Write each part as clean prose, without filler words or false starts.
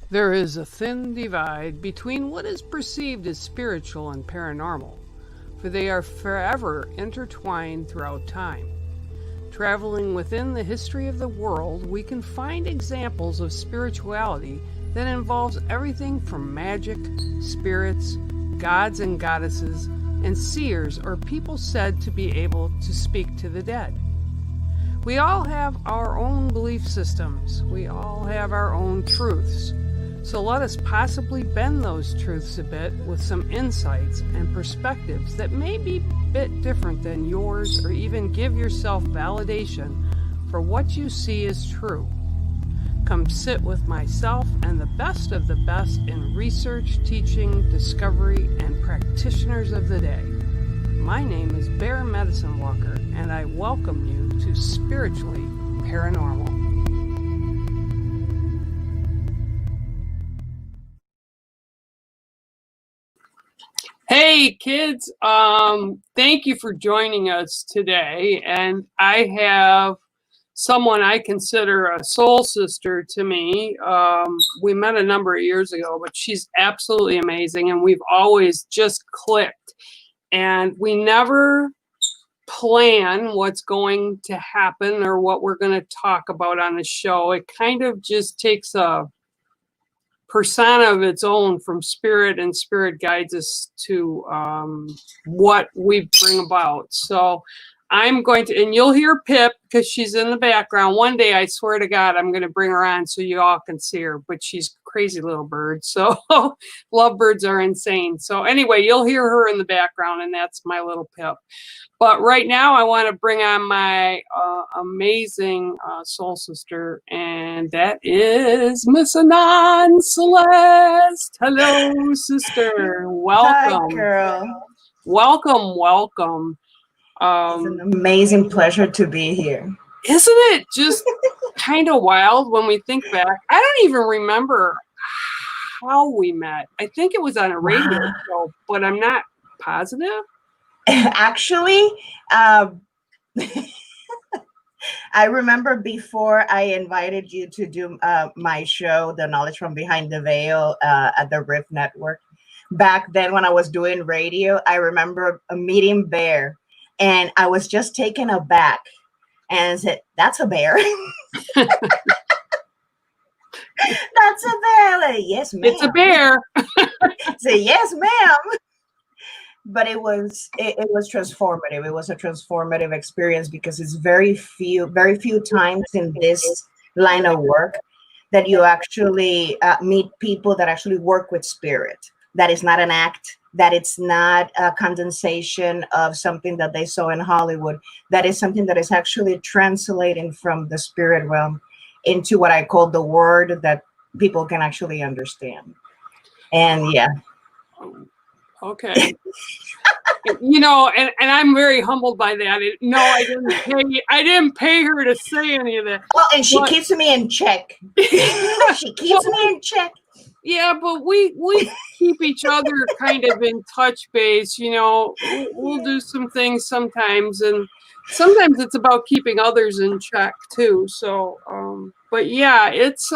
There is a thin divide between what is perceived as spiritual and paranormal, for they are forever intertwined throughout time. Traveling within the history of the world, we can find examples of spirituality that involves everything from magic, spirits, gods and goddesses, and seers or people said to be able to speak to the dead. We all have our own belief systems. We all have our own truths. So let us possibly bend those truths a bit with some insights and perspectives that may be a bit different than yours, or even give yourself validation for what you see as true. Come sit with myself and the best of the best in research, teaching, discovery, and practitioners of the day. My name is Bear Medicinewalker, and I welcome you to Spiritually Paranormal. Hey kids, thank you for joining us today. And I have someone I consider a soul sister to me. We met a number of years ago, but she's absolutely amazing, and we've always just clicked. And we never plan what's going to happen or what we're going to talk about on the show. It kind of just takes a persona of its own from spirit, and spirit guides us to what we bring about. So I'm going to, and you'll hear Pip because she's in the background. One day, I swear to God, I'm going to bring her on so you all can see her, but she's a crazy little bird. So lovebirds are insane. So anyway, you'll hear her in the background, and that's my little Pip. But right now, I want to bring on my amazing soul sister, and that is Miss Anan, Celeste. Hello, sister. Welcome. Hi, girl. Welcome. It's an amazing pleasure to be here. Isn't it just kind of wild when we think back? I don't even remember how we met. I think it was on a radio show, but I'm not positive. Actually, I remember before I invited you to do my show, The Knowledge from Behind the Veil, at the Riff Network. Back then when I was doing radio, I remember meeting Bear, and I was just taken aback and said, "That's a bear." That's a bear. Like, yes, ma'am. It's a bear. Say, yes, ma'am. But it was transformative. It was a transformative experience because it's very few times in this line of work that you actually meet people that actually work with spirit. That is not an act. That it's not a condensation of something that they saw in Hollywood. That is something that is actually translating from the spirit realm into what I call the word that people can actually understand. And yeah. Okay. You know, and I'm very humbled by that. No, I didn't pay her to say any of that. Well, and she keeps me in check. She keeps me in check. Yeah, but we keep each other kind of in touch base. You know, we'll do some things sometimes, and sometimes it's about keeping others in check too. So, but yeah, it's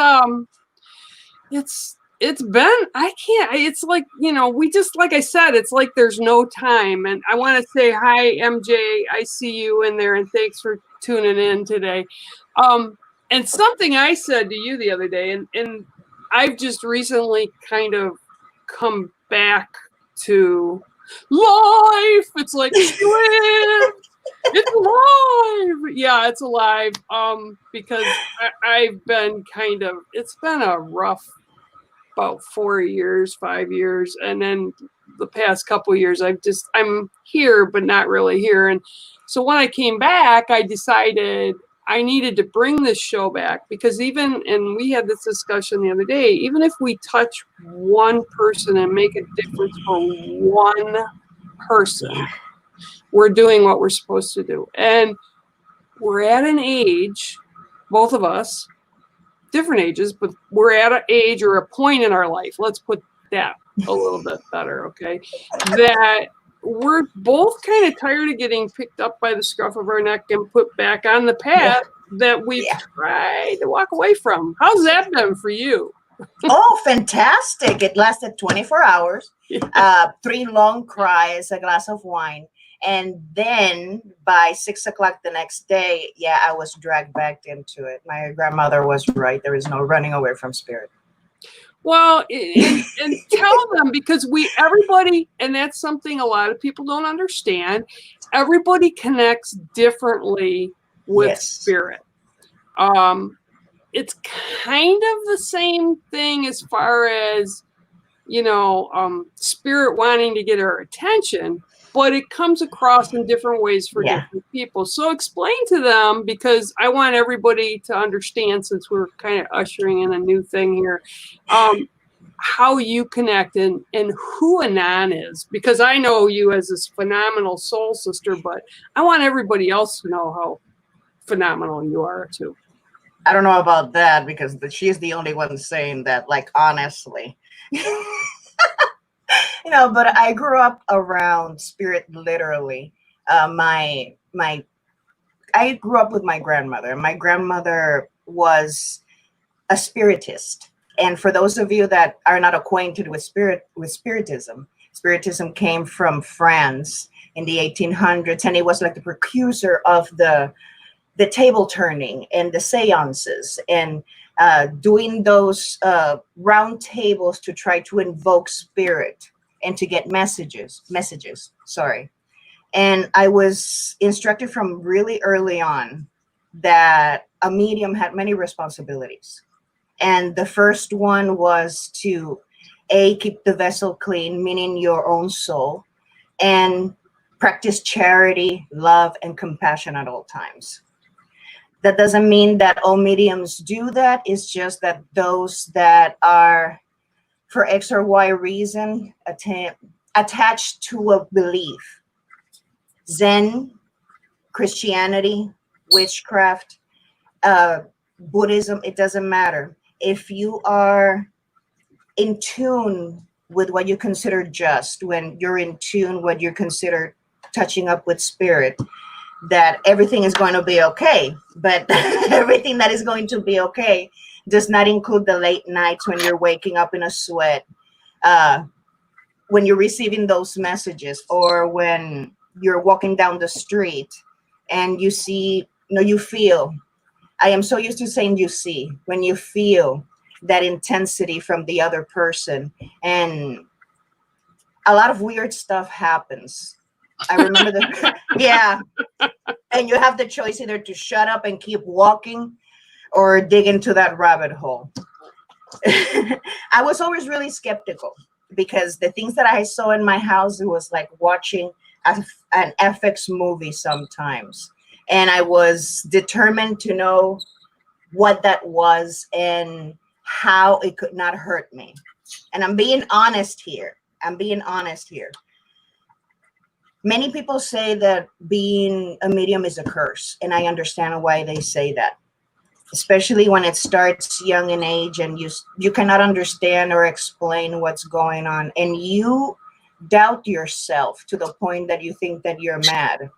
been, it's like, you know, we just, like I said, it's like there's no time. And I want to say hi, MJ. I see you in there, and thanks for tuning in today. And something I said to you the other day, and I've just recently kind of come back to life. It's like, it's alive. Yeah, it's alive. Because I've been it's been a rough about 5 years, and then the past couple of years I'm here but not really here. And so when I came back, I decided I needed to bring this show back, because and we had this discussion the other day, even if we touch one person and make a difference for one person, we're doing what we're supposed to do. And we're at an age, both of us, different ages, but we're at an age or a point in our life, let's put that a little bit better, okay, that we're both kind of tired of getting picked up by the scruff of our neck and put back on the path that we've tried to walk away from. How's that been for you? Oh, fantastic. It lasted 24 hours, 3 long cries, a glass of wine. And then by 6 o'clock the next day, yeah, I was dragged back into it. My grandmother was right. There is no running away from spirit. Well, and tell them, because everybody, and that's something a lot of people don't understand. Everybody connects differently with spirit. It's kind of the same thing as far as, spirit wanting to get our attention, but it comes across in different ways for different people. So explain to them, because I want everybody to understand, since we're kind of ushering in a new thing here, how you connect and who Anan is, because I know you as this phenomenal soul sister, but I want everybody else to know how phenomenal you are too. I don't know about that, because she's the only one saying that, like, honestly. But I grew up around spirit, literally. I grew up with my grandmother. My grandmother was a spiritist. And for those of you that are not acquainted with spiritism came from France in the 1800s, and it was like the precursor of the table turning and the seances, and doing those round tables to try to invoke spirit and to get messages. And I was instructed from really early on that a medium had many responsibilities. And the first one was to keep the vessel clean, meaning your own soul, and practice charity, love, and compassion at all times. That doesn't mean that all mediums do that. It's just that those that are, for X or Y reason, attached to a belief, Zen, Christianity, witchcraft, Buddhism, it doesn't matter. If you are in tune with what you consider just, when you're in tune what you consider touching up with spirit, that everything is going to be okay. But everything that is going to be okay does not include the late nights when you're waking up in a sweat, when you're receiving those messages, or when you're walking down the street and you see, you feel, I am so used to saying you see, when you feel that intensity from the other person, and a lot of weird stuff happens. I remember yeah. And you have the choice either to shut up and keep walking or dig into that rabbit hole. I was always really skeptical, because the things that I saw in my house, it was like watching an FX movie sometimes. And I was determined to know what that was and how it could not hurt me. And I'm being honest here. Many people say that being a medium is a curse, and I understand why they say that, especially when it starts young in age and you cannot understand or explain what's going on, and you doubt yourself to the point that you think that you're mad.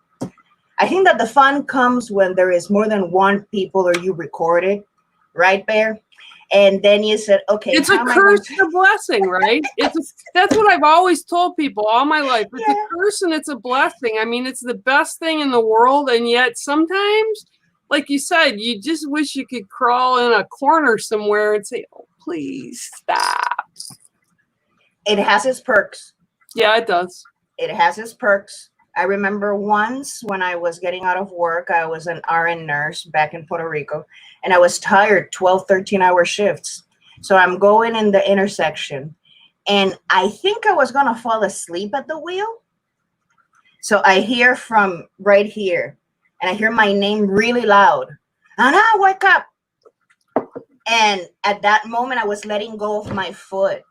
I think that the fun comes when there is more than one people, or you record it, right, Bear? And then you said, okay, it's a curse and a blessing, right? That's what I've always told people all my life. It's a curse and it's a blessing. I mean, it's the best thing in the world. And yet sometimes, like you said, you just wish you could crawl in a corner somewhere and say, oh, please stop. It has its perks. Yeah, it does. It has its perks. I remember once when I was getting out of work, I was an RN nurse back in Puerto Rico, and I was tired, 12, 13-hour shifts. So I'm going in the intersection, and I think I was going to fall asleep at the wheel. So I hear from right here, and I hear my name really loud. Anan, wake up. And at that moment, I was letting go of my foot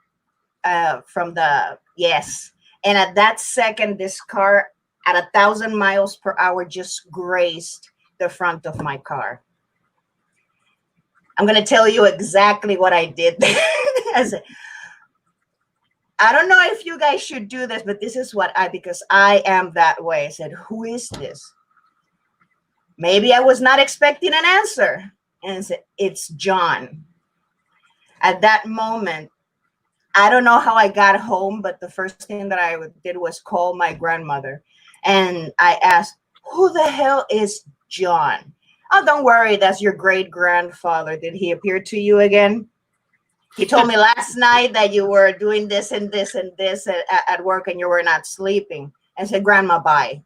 from the, yes. And at that second, this car at 1,000 miles per hour just grazed the front of my car. I'm going to tell you exactly what I did. I don't know if you guys should do this, but this is what because I am that way. I said, who is this? Maybe I was not expecting an answer. And I said, it's John. At that moment, I don't know how I got home, but the first thing that I did was call my grandmother. And I asked, who the hell is John? Oh, don't worry, that's your great grandfather. Did he appear to you again? He told me last night that you were doing this and this and this at work and you were not sleeping. I said, Grandma, bye.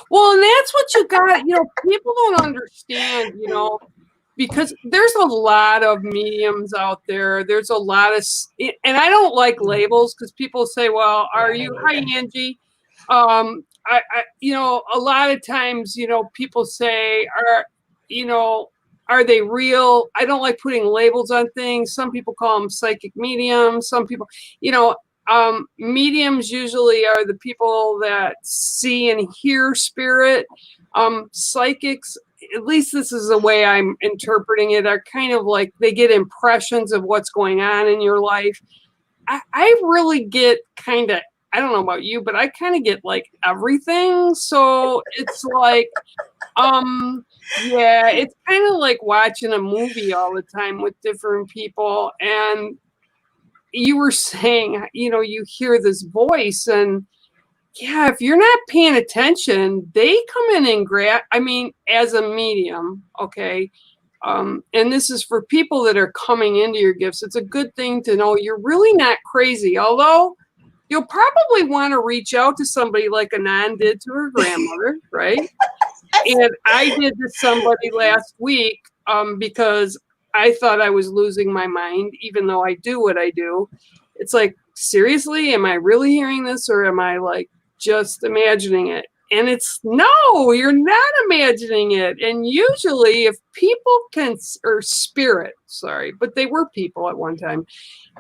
Well, and that's what you got. People don't understand, because there's a lot of mediums out there. There's a lot of, and I don't like labels because people say, well, are you, hi, Angie. A lot of times, people say, are they real? I don't like putting labels on things. Some people call them psychic mediums. Some people, mediums usually are the people that see and hear spirit. Psychics, at least this is the way I'm interpreting it, are kind of like they get impressions of what's going on in your life. I really get kind of, I don't know about you, but I kind of get like everything. So it's like, yeah, it's kind of like watching a movie all the time with different people. And you were saying, you hear this voice, and yeah, if you're not paying attention, they come in and grab, as a medium, okay. And this is for people that are coming into your gifts. It's a good thing to know you're really not crazy, although you'll probably want to reach out to somebody like Anan did to her grandmother, right? And I did to somebody last week because I thought I was losing my mind, even though I do what I do. It's like, seriously, am I really hearing this, or am I like just imagining it? And it's no, you're not imagining it. And usually if people can, or spirit, sorry, but they were people at one time,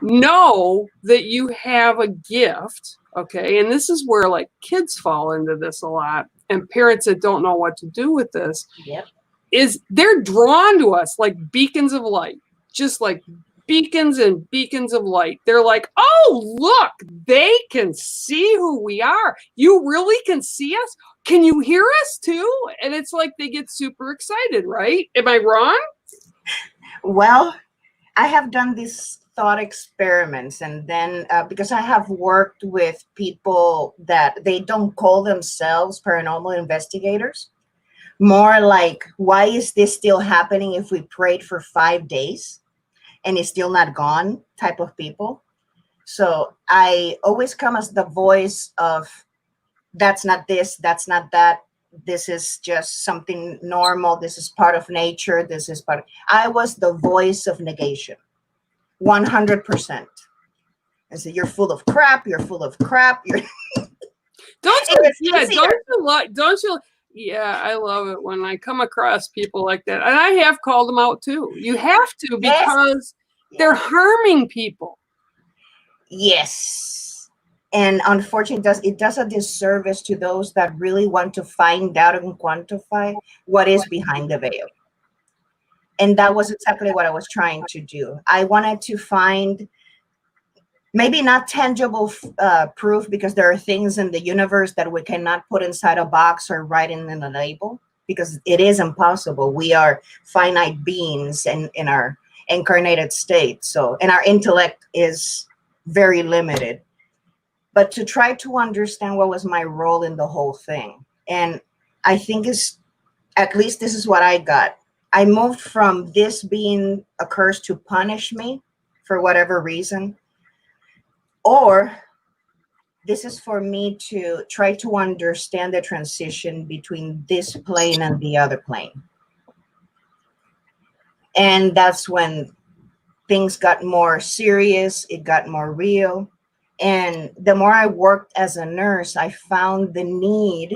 know that you have a gift, okay? And this is where like kids fall into this a lot, and parents that don't know what to do with this. Yep. Is they're drawn to us like beacons of light, just like beacons and beacons of light. They're like, oh, look, they can see who we are. You really can see us? Can you hear us too? And it's like they get super excited, right? Am I wrong? Well, I have done these thought experiments, and then because I have worked with people that they don't call themselves paranormal investigators, more like, why is this still happening if we prayed for 5 days and it's still not gone type of people. So I always come as the voice of, that's not this, that's not that. This is just something normal. This is part of nature. This is part of, I was the voice of negation, 100%. And so you're full of crap. You're full of crap. You're don't you? Yeah, I love it when I come across people like that. And I have called them out too. You have to, because they're harming people. Yes. And unfortunately, it does a disservice to those that really want to find out and quantify what is behind the veil. And that was exactly what I was trying to do. I wanted to find maybe not tangible proof, because there are things in the universe that we cannot put inside a box or write in a label, because it is impossible. We are finite beings in our incarnated state. So, and our intellect is very limited. But to try to understand what was my role in the whole thing. And I think at least this is what I got. I moved from this being a curse to punish me for whatever reason, or this is for me to try to understand the transition between this plane and the other plane. And that's when things got more serious, it got more real. And the more I worked as a nurse, I found the need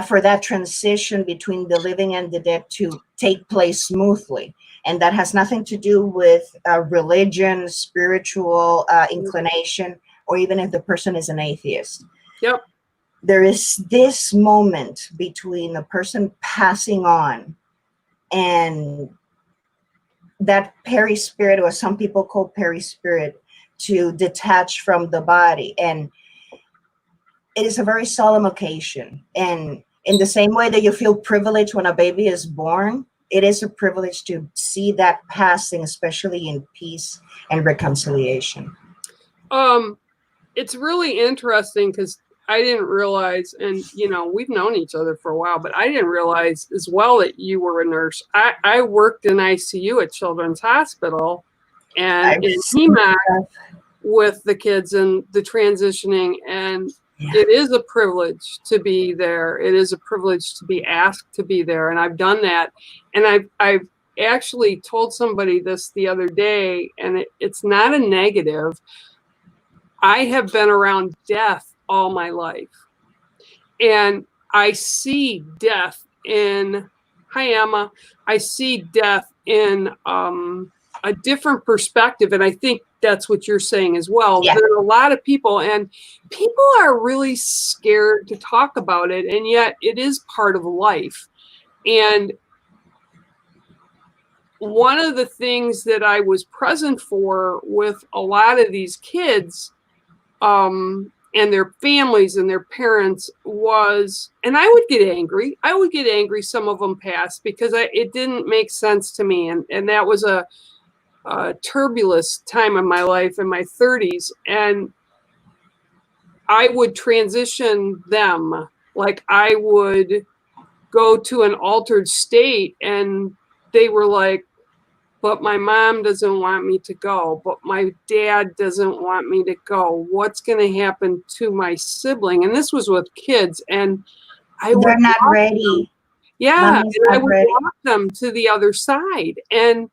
for that transition between the living and the dead to take place smoothly. And that has nothing to do with religion, spiritual inclination, or even if the person is an atheist. Yep. There is this moment between the person passing on and that perispirit, or some people call perispirit, to detach from the body. And it is a very solemn occasion. And in the same way that you feel privileged when a baby is born, it is a privilege to see that passing, especially in peace and reconciliation. It's really interesting because I didn't realize, and we've known each other for a while, but I didn't realize as well that you were a nurse. I worked in ICU at Children's Hospital and in HEMAC with the kids and the transitioning, and it is a privilege to be there. It is a privilege to be asked to be there, and I've done that. And I've actually told somebody this the other day, and it's not a negative. I have been around death all my life, and I see death in, hi Emma, I see death in a different perspective, and I think that's what you're saying as well. Yeah. There are a lot of people, and people are really scared to talk about it, and yet it is part of life. And one of the things that I was present for with a lot of these kids and their families and their parents was, and I would get angry. Some of them passed because it didn't make sense to me. And that was a turbulent time in my life in my 30s. And I would transition them. Like I would go to an altered state and they were like, but my mom doesn't want me to go, but my dad doesn't want me to go. What's going to happen to my sibling? And this was with kids, and they're not ready. Yeah, and I would walk them to the other side. And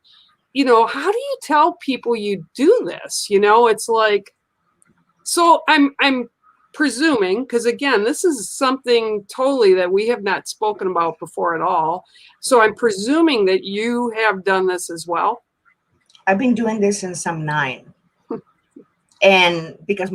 how do you tell people you do this? It's like, so I'm presuming, because again, this is something totally that we have not spoken about before at all. So I'm presuming that you have done this as well. I've been doing this since I'm 9. And because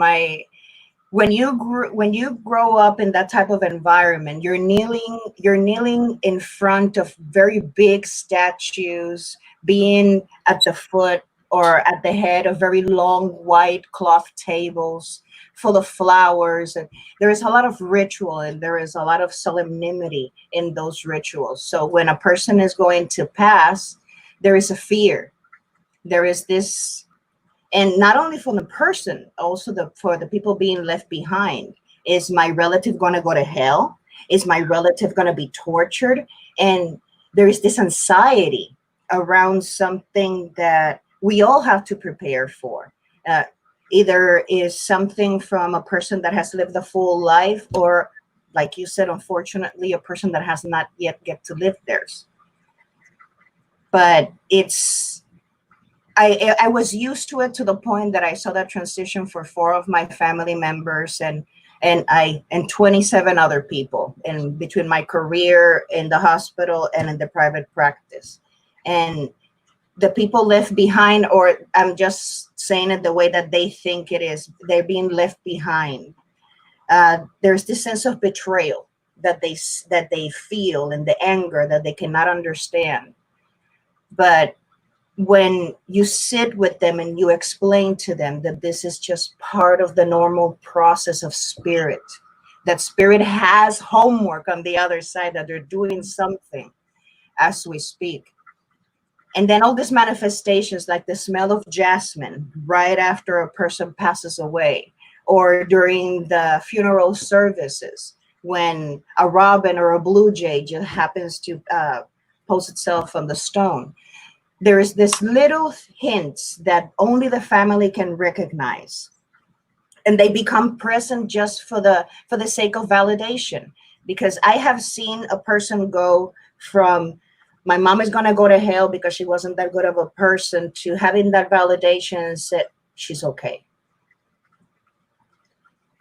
when you grow up in that type of environment, you're kneeling in front of very big statues, being at the foot or at the head of very long white cloth tables full of flowers, and there is a lot of ritual and there is a lot of solemnity in those rituals. So when a person is going to pass, there is a fear. There is this, and not only for the person, also for the people being left behind. Is my relative going to go to hell? Is my relative going to be tortured? And there is this anxiety around something that we all have to prepare for. Either is something from a person that has lived a full life, or like you said, unfortunately, a person that has not yet get to live theirs. But I was used to it to the point that I saw that transition for 4 of my family members and 27 other people, in between my career in the hospital and in the private practice. And the people left behind, or I'm just saying it the way that they think it is, they're being left behind. There's this sense of betrayal that they feel, and the anger that they cannot understand. But when you sit with them and you explain to them that this is just part of the normal process of spirit, that spirit has homework on the other side, that they're doing something as we speak. And then all these manifestations, like the smell of jasmine right after a person passes away, or during the funeral services, when a robin or a blue jay just happens to pose itself on the stone. There is this little hints that only the family can recognize, and they become present just for the sake of validation. Because I have seen a person go from, my mom is going to go to hell because she wasn't that good of a person, to having that validation and said she's okay.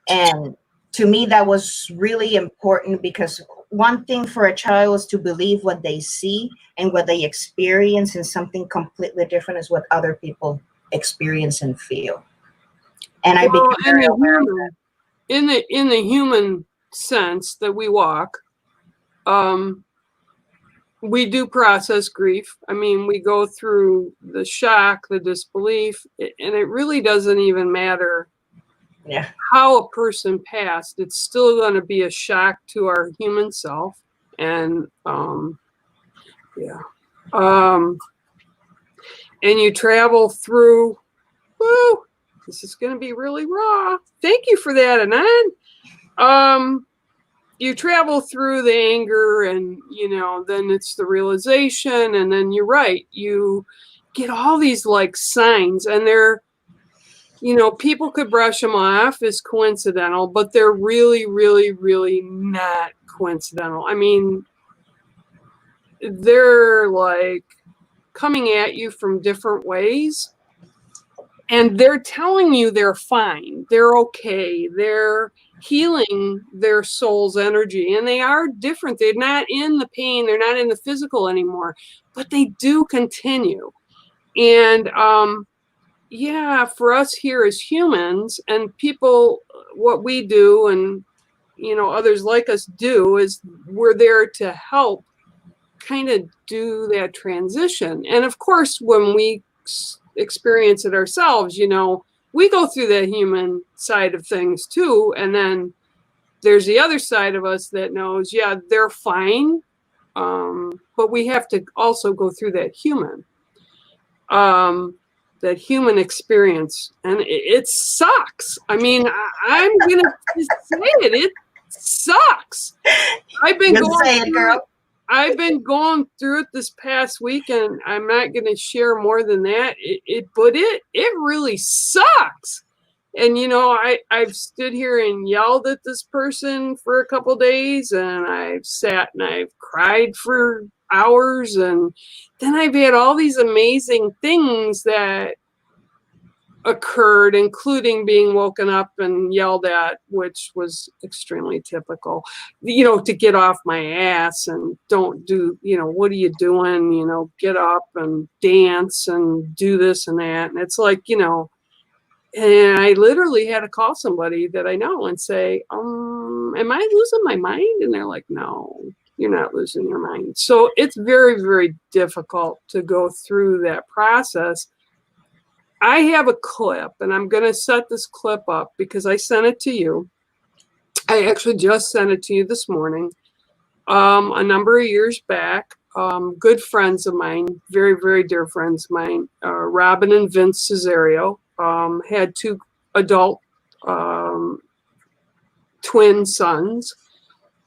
And to me, that was really important, because one thing for a child is to believe what they see and what they experience, and something completely different is what other people experience and feel. And I became very aware of that. In the human sense that we walk, we do process grief. I mean, we go through the shock, the disbelief, and it really doesn't even matter how a person passed. It's still going to be a shock to our human self. And And you travel through, woo, this is going to be really raw. Thank you for that, Anan. You travel through the anger and, then it's the realization. And then you're right. You get all these like signs and they're, people could brush them off as coincidental, but they're really, really, really not coincidental. I mean, they're like coming at you from different ways and they're telling you they're fine, they're okay, they're healing their soul's energy, and they are different. They're not in the pain, they're not in the physical anymore, but they do continue. And yeah, for us here as humans and people, what we do and others like us do is we're there to help kind of do that transition. And of course, when we experience it ourselves, we go through the human side of things too. And then there's the other side of us that knows, yeah, they're fine. But we have to also go through that human experience. And it sucks. I mean, I'm going to say it. It sucks. I've been going through it this past week, and I'm not going to share more than that. But it really sucks. And I've stood here and yelled at this person for a couple of days, and I've sat and I've cried for hours, and then I've had all these amazing things that occurred, including being woken up and yelled at, which was extremely typical, to get off my ass and don't do, what are you doing? Get up and dance and do this and that. And it's like, and I literally had to call somebody that I know and say, am I losing my mind? And they're like, no, you're not losing your mind. So it's very, very difficult to go through that process. I have a clip, and I'm going to set this clip up because I sent it to you. I actually just sent it to you this morning. A number of years back, good friends of mine, very, very dear friends of mine, Robin and Vince Cesario, had two adult twin sons.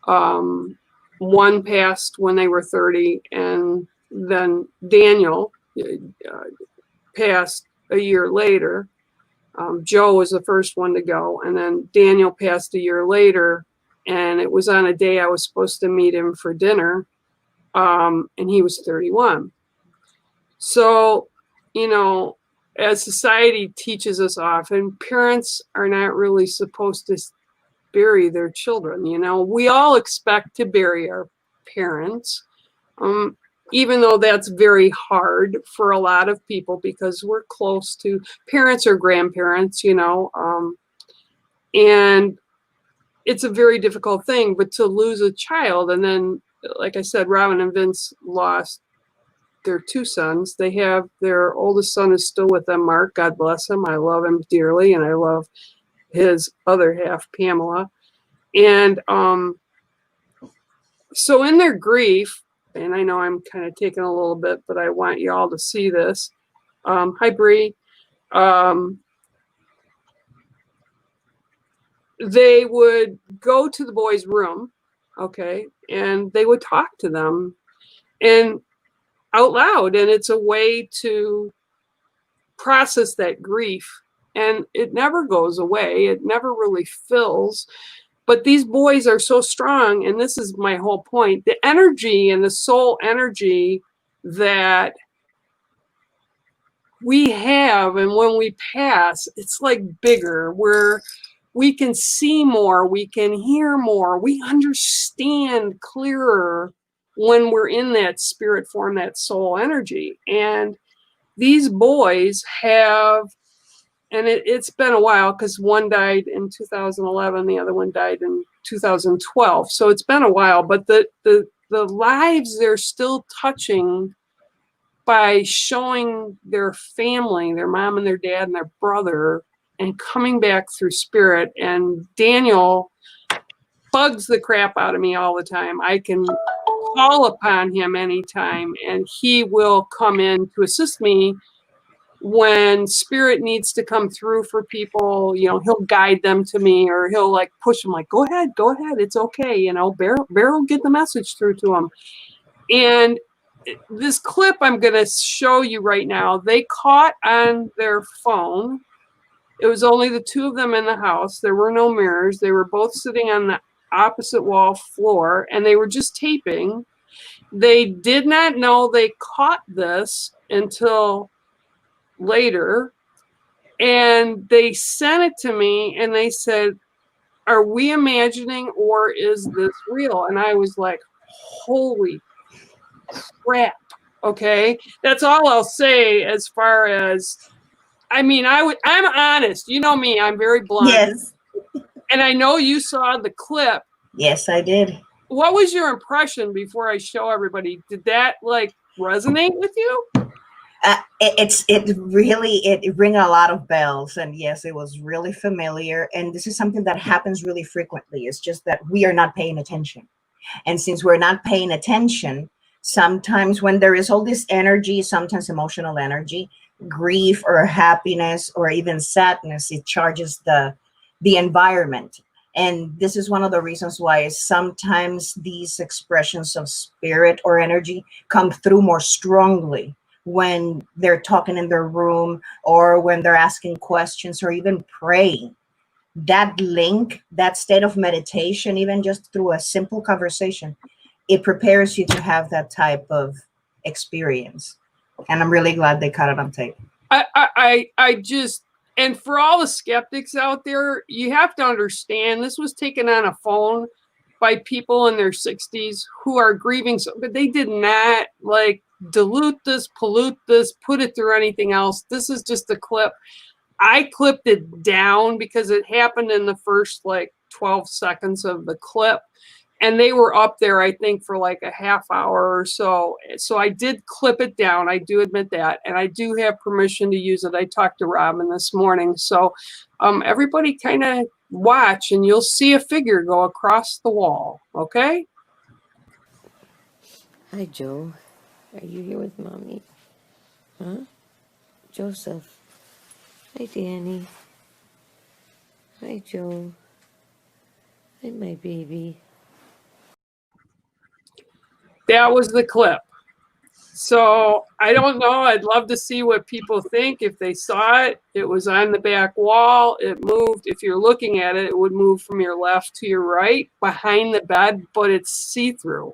One passed when they were 30, and then Daniel passed a year later. Joe was the first one to go, and then Daniel passed a year later, and it was on a day I was supposed to meet him for dinner, and he was 31. So, as society teaches us often, parents are not really supposed to bury their children. We all expect to bury our parents, even though that's very hard for a lot of people because we're close to parents or grandparents, and it's a very difficult thing. But to lose a child, and then, like I said, Robin and Vince lost their two sons. They have their oldest son is still with them, Mark. God bless him. I love him dearly, and I love his other half, Pamela. And so in their grief, and I know I'm kind of taking a little bit, but I want you all to see this. Hi, Bree. They would go to the boys' room, okay, and they would talk to them and out loud. And it's a way to process that grief. And it never goes away. It never really fills. But these boys are so strong, and this is my whole point. The energy and the soul energy that we have, and when we pass, it's like bigger, where we can see more, we can hear more, we understand clearer when we're in that spirit form, that soul energy. And these boys have, and it's been a while because one died in 2011, the other one died in 2012. So it's been a while, but the lives they're still touching by showing their family, their mom and their dad and their brother, and coming back through spirit. And Daniel bugs the crap out of me all the time. I can call upon him anytime, and he will come in to assist me when spirit needs to come through for people. You know, he'll guide them to me, or he'll like push them, like, go ahead, it's okay. You know, Bear will get the message through to him. And this clip I'm going to show you right now, they caught on their phone. It was only the two of them in the house. There were no mirrors. They were both sitting on the opposite wall floor, and they were just taping. They did not know they caught this until later, and they sent it to me, and they said, are we imagining, or is this real? And I was like, holy crap. Okay, that's all I'll say as far as, I mean, I'm honest. You know me, I'm very blunt. Yes. And I know you saw the clip. Yes, I did. What was your impression before I show everybody? Did that like resonate with you? It really rang a lot of bells, and yes, it was really familiar. And this is something that happens really frequently. It's just that we are not paying attention. And since we're not paying attention, sometimes when there is all this energy, sometimes emotional energy, grief or happiness or even sadness, it charges the environment. And this is one of the reasons why sometimes these expressions of spirit or energy come through more strongly when they're talking in their room, or when they're asking questions, or even praying. That link, that state of meditation, even just through a simple conversation, it prepares you to have that type of experience. And I'm really glad they caught it on tape. I just, and for all the skeptics out there, you have to understand this was taken on a phone by people in their 60s who are grieving. So, but they did not like dilute this, pollute this, put it through anything else. This is just a clip. I clipped it down because it happened in the first like 12 seconds of the clip. And they were up there, I think, for like a half hour or so. So I did clip it down. I do admit that. And I do have permission to use it. I talked to Robin this morning. So everybody kind of watch, and you'll see a figure go across the wall. Okay? Hi, Joe. Are you here with Mommy? Huh? Joseph. Hi, Danny. Hi, Joe. Hi, my baby. That was the clip. So I don't know. I'd love to see what people think if they saw it. It was on the back wall. It moved. If you're looking at it, it would move from your left to your right behind the bed, but it's see-through.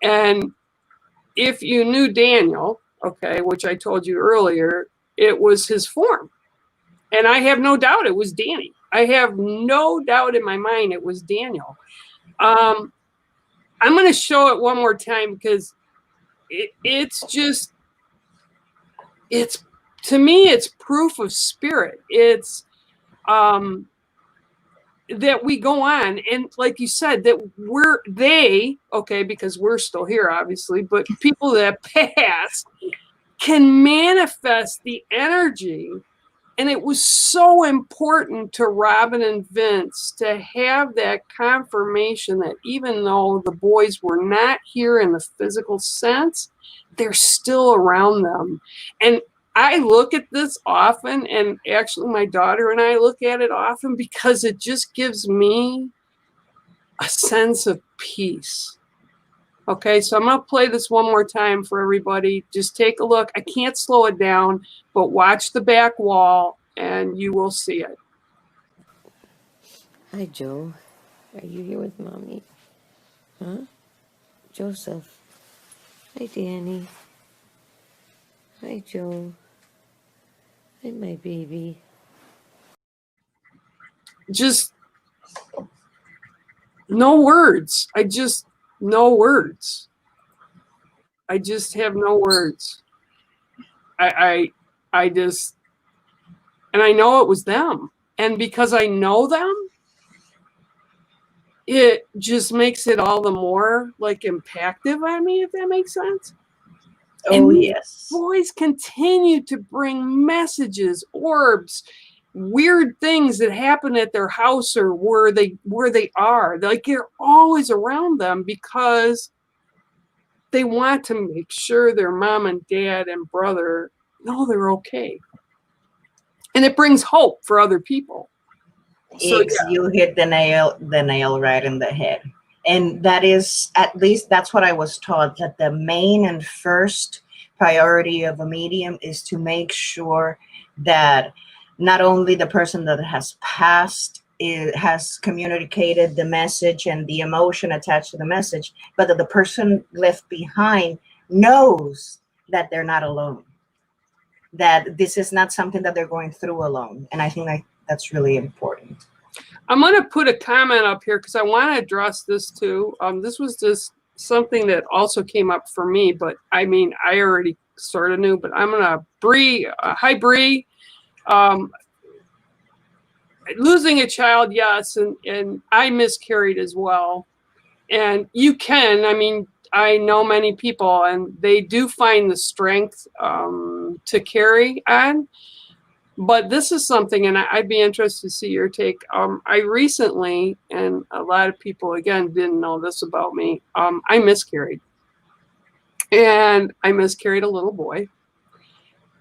And if you knew Daniel, okay, which I told you earlier, it was his form. And I have no doubt it was Danny. I have no doubt in my mind it was Daniel. I'm going to show it one more time because it's just, it's, to me, it's proof of spirit. It's that we go on. And like you said, that okay, because we're still here, obviously, but people that pass can manifest the energy. And it was so important to Robin and Vince to have that confirmation that even though the boys were not here in the physical sense, they're still around them. And I look at this often, and actually my daughter and I look at it often, because it just gives me a sense of peace. Okay, so I'm going to play this one more time for everybody. Just take a look. I can't slow it down, but watch the back wall and you will see it. Hi, Joe. Are you here with Mommy? Huh? Joseph. Hi, Danny. Hi, Joe. Hi, my baby. Just no words. No words. I just have no words. I just, and I know it was them. And because I know them, it just makes it all the more like impactful on me, if that makes sense. Oh, and yes. Boys continue to bring messages, orbs, weird things that happen at their house or where they are. Like, you're always around them because they want to make sure their mom and dad and brother know they're okay. And it brings hope for other people. So You hit the nail right in the head. And that is, at least that's what I was taught, that the main and first priority of a medium is to make sure that not only the person that has passed has communicated the message and the emotion attached to the message, but that the person left behind knows that they're not alone, that this is not something that they're going through alone. And I think that's really important. I'm going to put a comment up here because I want to address this too. This was just something that also came up for me, but I mean, I already sort of knew, but I'm going to Bree. Hi, Bree. Losing a child, yes, and I miscarried as well. And you can, I mean, I know many people, and they do find the strength to carry on. But this is something, and I'd be interested to see your take. I recently, and a lot of people, again, didn't know this about me, I miscarried. And I miscarried a little boy.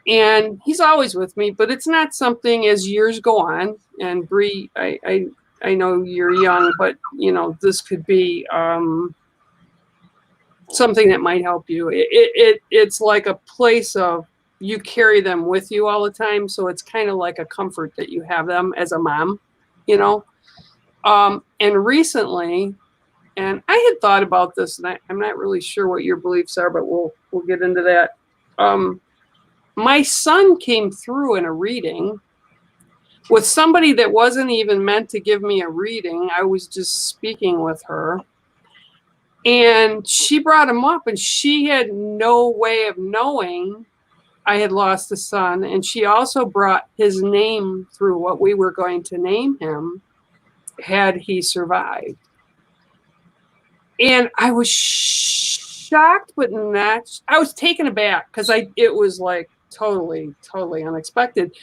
And he's always with me, but it's not something as years go on. And Bree, I know you're young, but, you know, this could be something that might help you. It's like a place of, you carry them with you all the time. So it's kind of like a comfort that you have them as a mom, you know. And recently, and I had thought about this, and I'm not really sure what your beliefs are, but we'll get into that. My son came through in a reading with somebody that wasn't even meant to give me a reading. I was just speaking with her. And she brought him up, and she had no way of knowing I had lost a son. And she also brought his name through what we were going to name him had he survived. And I was shocked, but not, I was taken aback because it was like totally unexpected.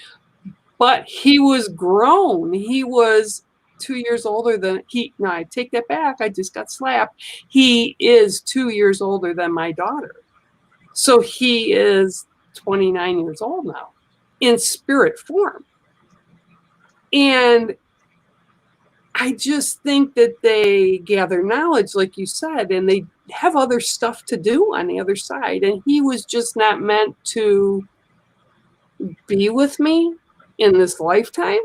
But he was grown. He was 2 years older than no, I take that back. I just got slapped. He is 2 years older than my daughter. So he is 29 years old now in spirit form. And I just think that they gather knowledge, like you said, and they have other stuff to do on the other side. And he was just not meant to be with me in this lifetime,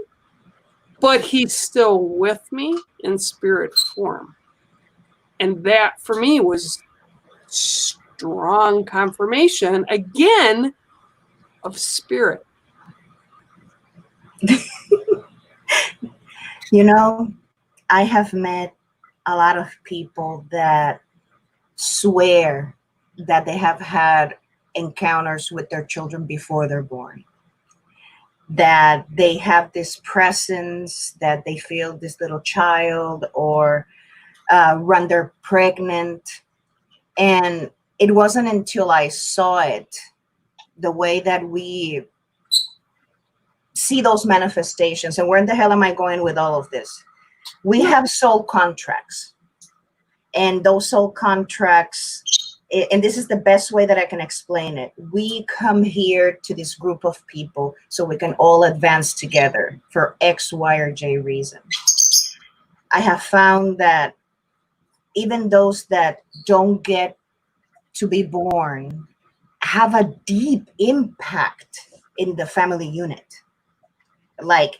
but he's still with me in spirit form. And that for me was strong confirmation again of spirit. You know, I have met a lot of people that swear that they have had encounters with their children before they're born, that they have this presence, that they feel this little child, or when they're pregnant. And it wasn't until I saw it, the way that we see those manifestations. And where the hell am I going with all of this? We have soul contracts, and those soul contracts, and this is the best way that I can explain it. We come here to this group of people so we can all advance together for X, Y, or J reason. I have found that even those that don't get to be born have a deep impact in the family unit. Like,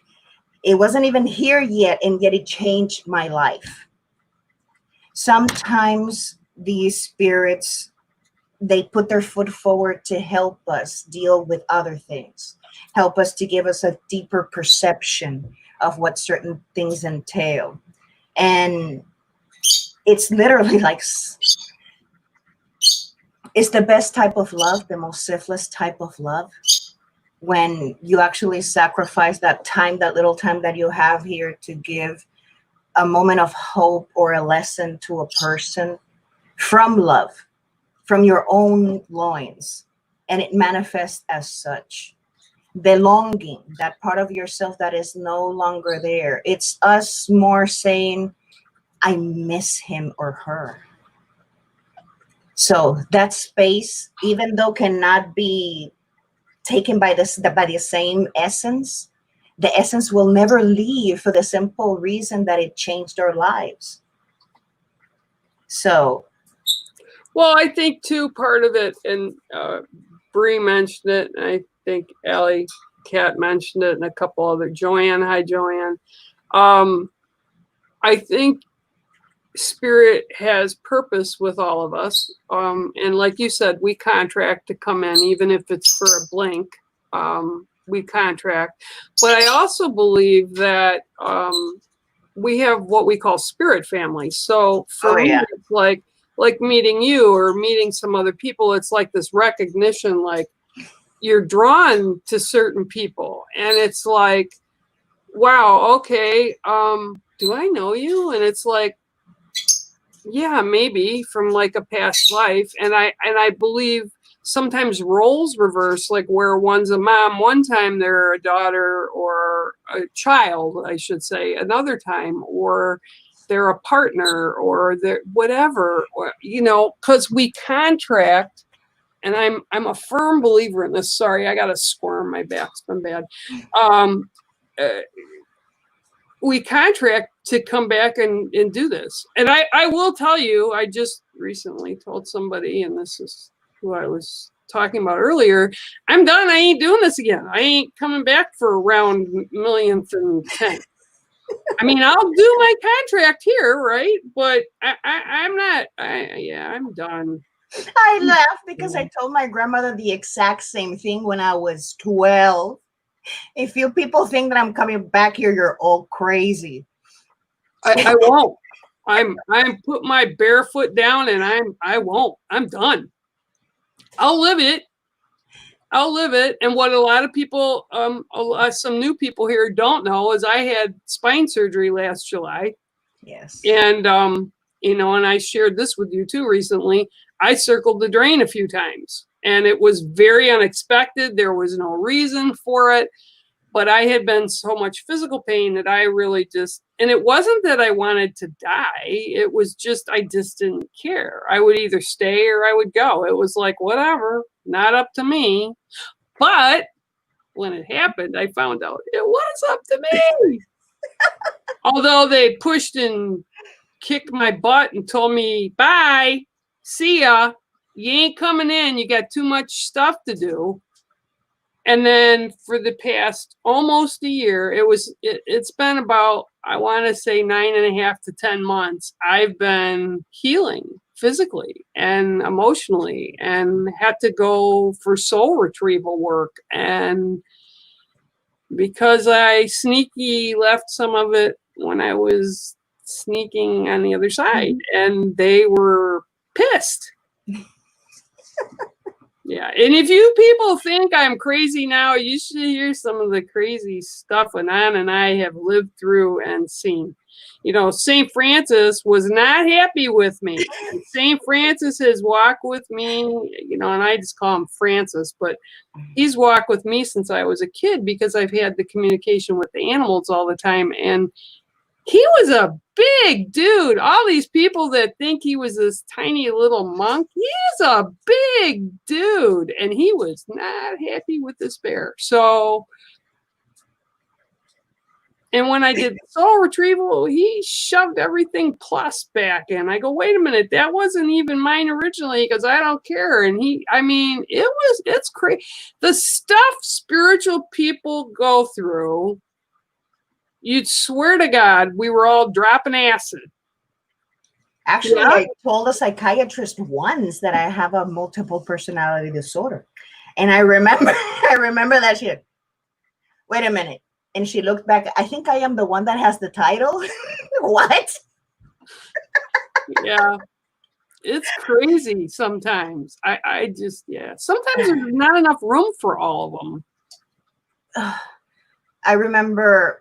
it wasn't even here yet, and yet it changed my life. Sometimes these spirits, they put their foot forward to help us deal with other things, help us to give us a deeper perception of what certain things entail. And it's literally like, it's the best type of love, the most selfless type of love, when you actually sacrifice that time, that little time that you have here, to give a moment of hope or a lesson to a person from love, from your own loins, and it manifests as such. The longing, that part of yourself that is no longer there, it's us more saying, I miss him or her. So that space, even though cannot be taken by the same essence, the essence will never leave for the simple reason that it changed our lives. So, well, I think too, part of it, and Bree mentioned it, and I think Allie Cat mentioned it, and a couple other, Joanne, hi Joanne. I think spirit has purpose with all of us. And like you said, we contract to come in, even if it's for a blink, we contract. But I also believe that we have what we call spirit families. So for me, it's like meeting you or meeting some other people. It's like this recognition, like you're drawn to certain people. And it's like, wow, okay, do I know you? And it's like, yeah, maybe from like a past life. And I believe sometimes roles reverse, like where one's a mom one time, they're a daughter or a child, I should say, another time, or they're a partner or they're whatever, or, you know, because we contract. And I'm a firm believer in this. Sorry, I got to squirm. My back's been bad. We contract to come back and do this. And I will tell you, I just recently told somebody, and this is who I was talking about earlier, I'm done. I ain't doing this again. I ain't coming back for round millionth and 10th. I mean, I'll do my contract here, right? But I'm not, I'm done. I laughed because I told my grandmother the exact same thing when I was 12. If you people think that I'm coming back here, you're all crazy. I won't. I'm put my bare foot down, and I won't. I'm done. I'll live it. And what a lot of people, some new people here don't know is I had spine surgery last July. Yes. And you know, and I shared this with you too recently. I circled the drain a few times, and it was very unexpected. There was no reason for it. But I had been so much physical pain that I really just, and it wasn't that I wanted to die. It was just, I just didn't care. I would either stay or I would go. It was like, whatever, not up to me. But when it happened, I found out it was up to me. Although they pushed and kicked my butt and told me, bye, see ya. You ain't coming in. You got too much stuff to do. And then for the past almost a year, it's been about, I want to say 9.5 to 10 months. I've been healing physically and emotionally, and had to go for soul retrieval work. And because I sneaky left some of it when I was sneaking on the other side, and they were pissed. Yeah, and if you people think I'm crazy now, you should hear some of the crazy stuff Anan and I have lived through and seen. You know, St. Francis was not happy with me. St. Francis has walked with me, you know, and I just call him Francis, but he's walked with me since I was a kid because I've had the communication with the animals all the time. And he was a big dude. All these people that think he was this tiny little monk, he's a big dude. And he was not happy with this bear. So, and when I did soul retrieval, he shoved everything plus back in. I go, wait a minute, that wasn't even mine originally because I don't care. And it's crazy. The stuff spiritual people go through, you'd swear to God, we were all dropping acid. Actually, yeah. I told a psychiatrist once that I have a multiple personality disorder. And I remember that she said, wait a minute. And she looked back. I think I am the one that has the title. What? Yeah. It's crazy sometimes. I just, yeah. Sometimes there's not enough room for all of them. I remember,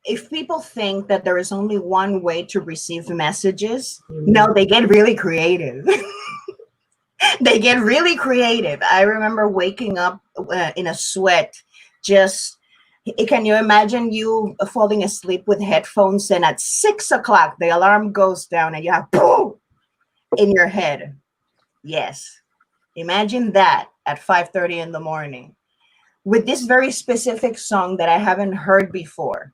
if people think that there is only one way to receive messages, no, they get really creative. They get really creative. I remember waking up in a sweat. Can you imagine you falling asleep with headphones, and at 6 o'clock the alarm goes down and you have boom in your head? Yes. Imagine that at 5:30 in the morning with this very specific song that I haven't heard before.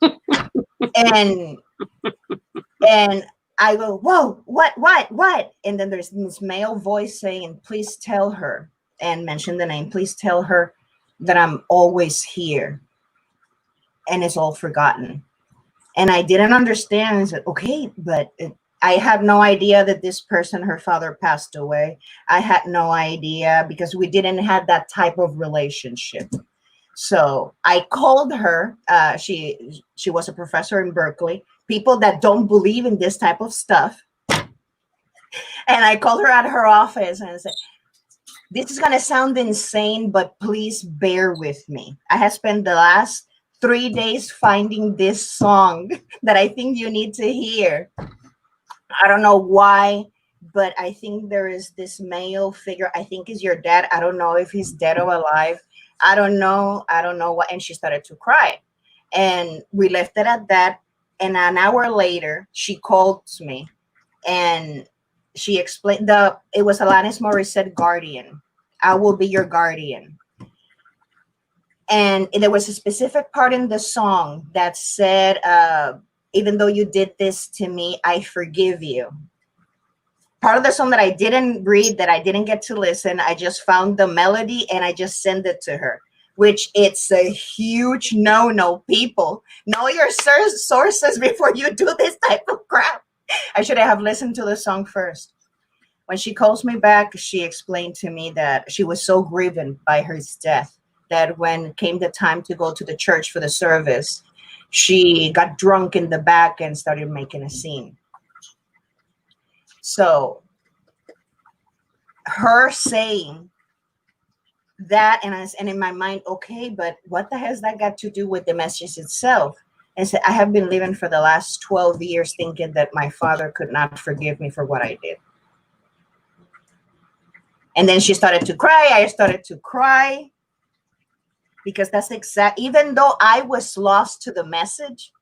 and and I go, whoa, what? And then there's this male voice saying, please tell her, and mention the name, please tell her that I'm always here. And it's all forgotten. And I didn't understand. I said, okay, but I had no idea that this person, her father, passed away. I had no idea because we didn't have that type of relationship. So I called her. She was a professor in Berkeley. People that don't believe in this type of stuff. And I called her at her office and I said, this is going to sound insane, but please bear with me. I have spent the last 3 days finding this song that I think you need to hear. I don't know why, but I think there is this male figure. I think is your dad. I don't know if he's dead or alive. I don't know what. And she started to cry. And we left it at that. And an hour later, she called me and she explained it was Alanis Morissette, Guardian. I will be your guardian. And there was a specific part in the song that said, even though you did this to me, I forgive you. Part of the song that I didn't read, that I didn't get to listen, I just found the melody and I just sent it to her, which it's a huge no. People, know your sources before you do this type of crap. I should have listened to the song first. When she calls me back, she explained to me that she was so grieved by his death that when came the time to go to the church for the service, she got drunk in the back and started making a scene. So her saying that, and in my mind, okay, but what the hell has that got to do with the message itself? And said, I have been living for the last 12 years thinking that my father could not forgive me for what I did. And then she started to cry. I started to cry because that's even though I was lost to the message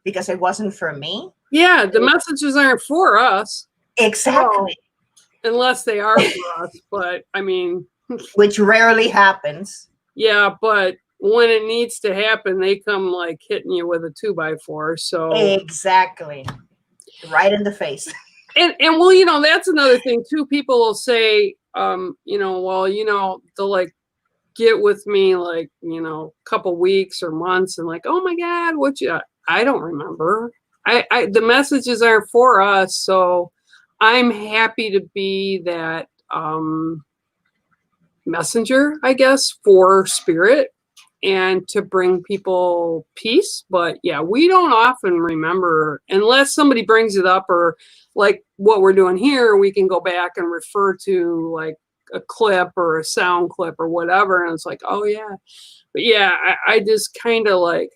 because it wasn't for me. Yeah, the messages aren't for us. Exactly. Well, unless they are for us, but I mean. Which rarely happens. Yeah, but when it needs to happen, they come like hitting you with a 2x4. So. Exactly. Right in the face. And well, that's another thing too. People will say, they'll like get with me like, a couple weeks or months and like, oh my God, I don't remember. The messages aren't for us. So I'm happy to be that messenger, I guess, for spirit and to bring people peace. But yeah, we don't often remember unless somebody brings it up, or like what we're doing here, we can go back and refer to like a clip or a sound clip or whatever. And it's like, oh yeah. But yeah, I just kind of like,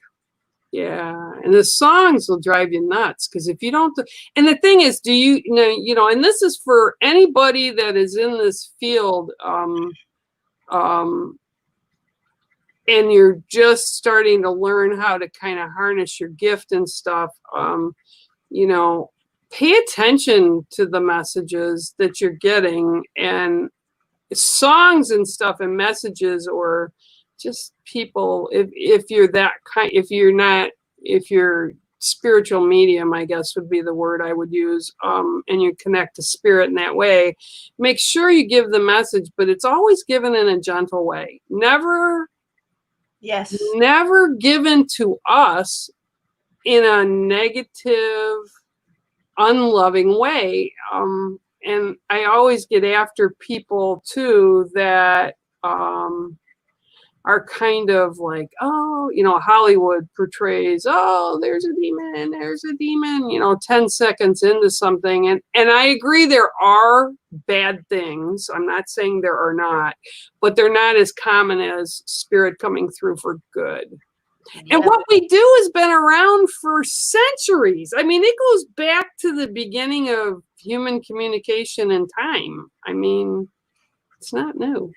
yeah. And the songs will drive you nuts. Cause if you don't, and the thing is, do you know, and this is for anybody that is in this field, and you're just starting to learn how to kind of harness your gift and stuff, pay attention to the messages that you're getting, and songs and stuff and messages, or just people, if you're that kind, if you're spiritual medium, I guess would be the word I would use, and you connect to spirit in that way, make sure you give the message, but it's always given in a gentle way. Never given to us in a negative, unloving way. And I always get after people too that are kind of like, oh, Hollywood portrays, oh, there's a demon, 10 seconds into something. And I agree there are bad things. I'm not saying there are not, but they're not as common as spirit coming through for good. Yeah. And what we do has been around for centuries. I mean, it goes back to the beginning of human communication and time. I mean, it's not new.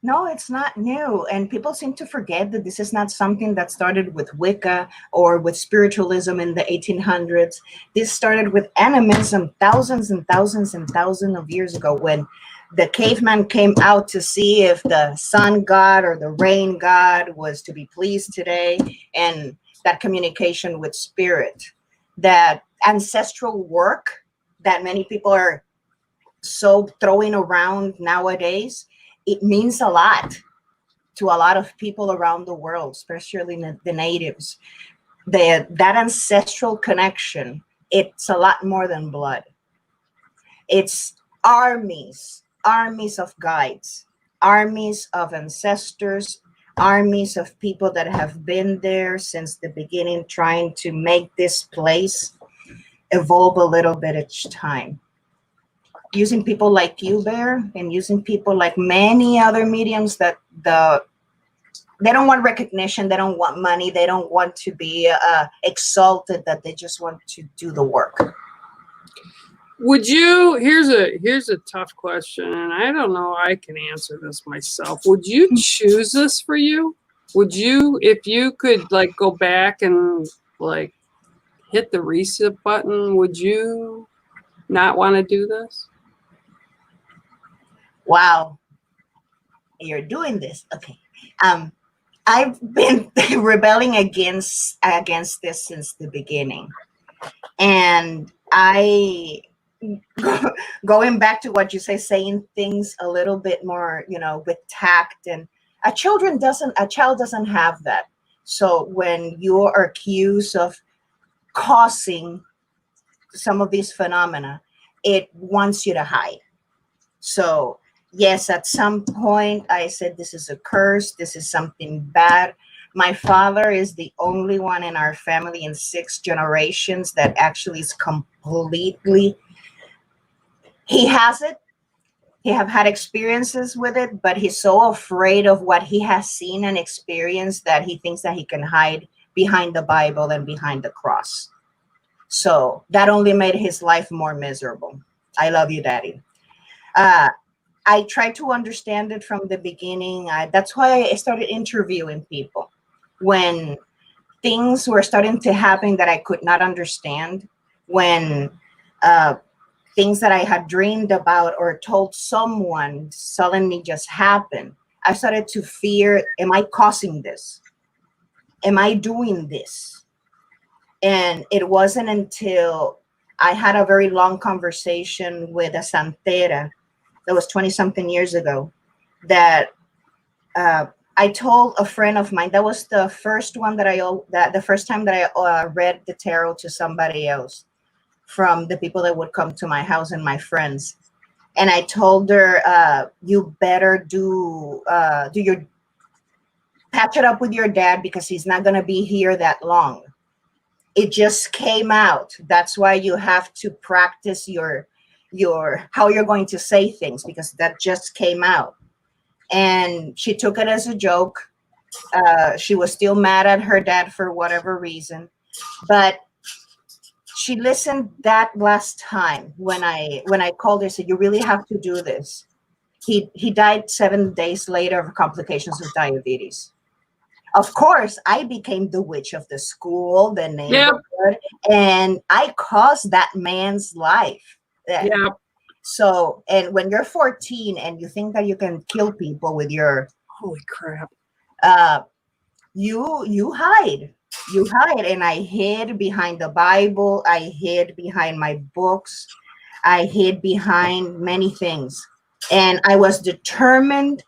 No, it's not new. And people seem to forget that this is not something that started with Wicca or with spiritualism in the 1800s. This started with animism thousands and thousands and thousands of years ago, when the caveman came out to see if the sun god or the rain god was to be pleased today, and that communication with spirit, that ancestral work that many people are so throwing around nowadays. It means a lot to a lot of people around the world, especially the natives. That ancestral connection, it's a lot more than blood. It's armies of guides, armies of ancestors, armies of people that have been there since the beginning, trying to make this place evolve a little bit each time. Using people like you, Bear, and using people like many other mediums that they don't want recognition, they don't want money, they don't want to be exalted, that they just want to do the work. Would you, here's a tough question, and I don't know I can answer this myself. Would you choose this for you? Would you, if you could like go back and like hit the reset button, would you not want to do this? Wow, you're doing this. Okay. I've been rebelling against this since the beginning. And I going back to what you say, saying things a little bit more, with tact, and a child doesn't have that. So when you are accused of causing some of these phenomena, it wants you to hide. So yes, at some point I said, this is a curse, this is something bad. My father is the only one in our family in 6 generations that actually is completely, he has it. He have had experiences with it, but he's so afraid of what he has seen and experienced that he thinks that he can hide behind the Bible and behind the cross. So that only made his life more miserable. I love you, Daddy. I tried to understand it from the beginning. That's why I started interviewing people. When things were starting to happen that I could not understand, when things that I had dreamed about or told someone suddenly just happened, I started to fear, am I causing this? Am I doing this? And it wasn't until I had a very long conversation with a santera that was 20 something years ago that I told a friend of mine. That was the first one the first time that I read the tarot to somebody else, from the people that would come to my house and my friends. And I told her, you better do your patch it up with your dad, because he's not going to be here that long. It just came out. That's why you have to practice your how you're going to say things, because that just came out. And she took it as a joke. She was still mad at her dad for whatever reason, but she listened that last time when I called her, said, you really have to do this. He died 7 days later of complications of diabetes. Of course, I became the witch of the school, the neighborhood, and I caused that man's life. Yeah. So, and when you're 14 and you think that you can kill people with your, holy crap, you hide. You hide. And I hid behind the Bible. I hid behind my books. I hid behind many things. And I was determined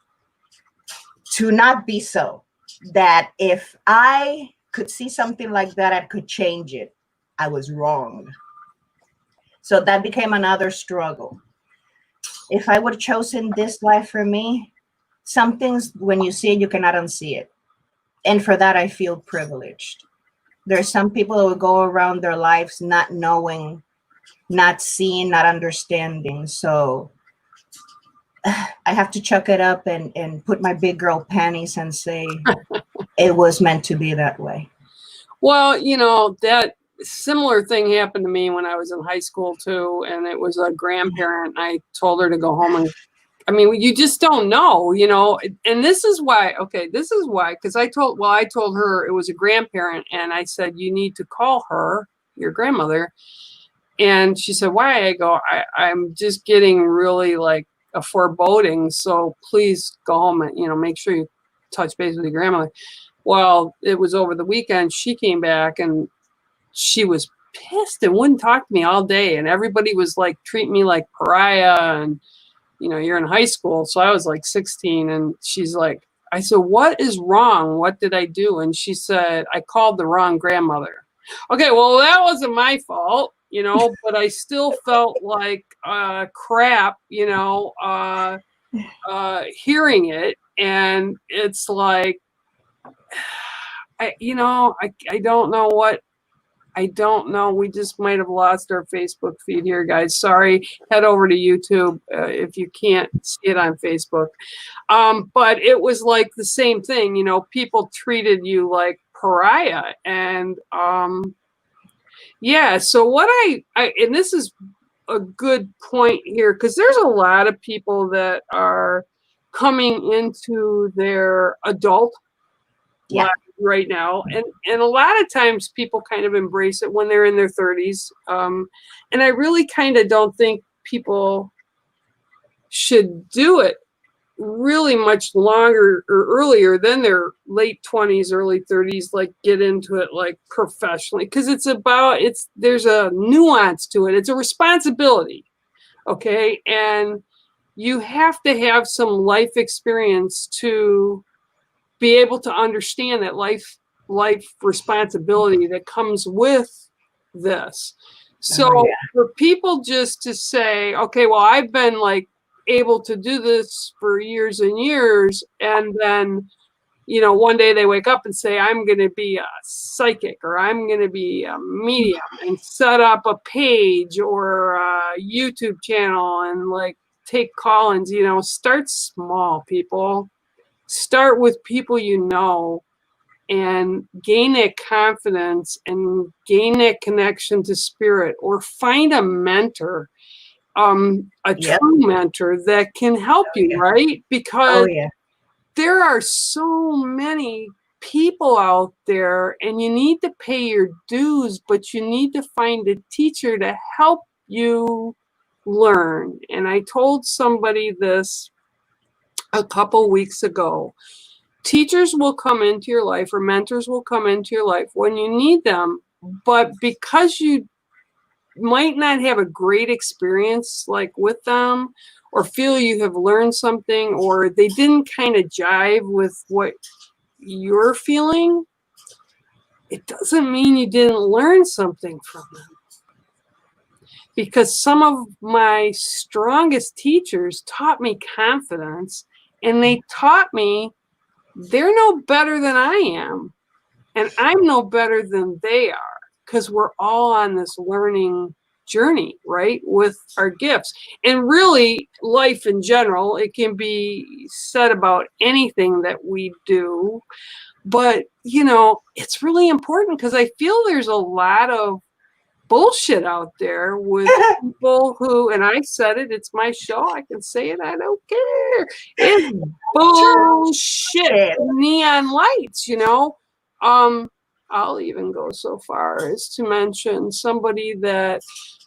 to not be so. That if I could see something like that, I could change it. I was wrong. So that became another struggle. If I would have chosen this life for me, some things, when you see it, you cannot unsee it. And for that, I feel privileged. There's some people that will go around their lives not knowing, not seeing, not understanding. So I have to chuck it up and put my big girl panties and say, it was meant to be that way. Well, that similar thing happened to me when I was in high school too, and it was a grandparent. I told her to go home and I mean, you just don't know, you know, and this is why, because I told her it was a grandparent, and I said, you need to call her, your grandmother. And she said, why? I go, I'm just getting really like a foreboding. So please go home and, you know, make sure you touch base with your grandmother. Well, it was over the weekend. She came back and she was pissed and wouldn't talk to me all day. And everybody was like treating me like pariah. And, you know, you're in high school. So I was like 16. And she's like, I said, what is wrong? What did I do? And she said, I called the wrong grandmother. Okay, well, that wasn't my fault, you know, but I still felt like crap, you know, hearing it. And it's like, I don't know what, I don't know. We just might have lost our Facebook feed here, guys. Sorry. Head over to YouTube if you can't see it on Facebook. But it was like the same thing, you know, people treated you like pariah. And yeah, so what I and this is a good point here, because there's a lot of people that are coming into their adult life right now, and a lot of times people kind of embrace it when they're in their 30s, and I really kind of don't think people should do it really much longer or earlier than their late 20s, early 30s, like get into it like professionally, because there's a nuance to it. It's a responsibility, okay? And you have to have some life experience to be able to understand that life responsibility that comes with this. So for people just to say, okay, well, I've been like able to do this for years and years, and then, you know, one day they wake up and say, I'm going to be a psychic, or I'm going to be a medium, and set up a page or a YouTube channel and like take call-ins. You know, start small, people. Start with people you know, and gain that confidence and gain that connection to spirit, or find a mentor, a true mentor that can help you, right? Because there are so many people out there, and you need to pay your dues, but you need to find a teacher to help you learn. And I told somebody this a couple weeks ago. Teachers will come into your life, or mentors will come into your life when you need them, but because you might not have a great experience like with them, or feel you have learned something, or they didn't kind of jive with what you're feeling, it doesn't mean you didn't learn something from them. Because some of my strongest teachers taught me confidence, and they taught me they're no better than I am, and I'm no better than they are, because we're all on this learning journey, right, with our gifts. And really, life in general, it can be said about anything that we do, but, you know, it's really important, because I feel there's a lot of bullshit out there with people who, and I said it, it's my show, I can say it, I don't care. It's bullshit, neon lights, you know. I'll even go so far as to mention somebody that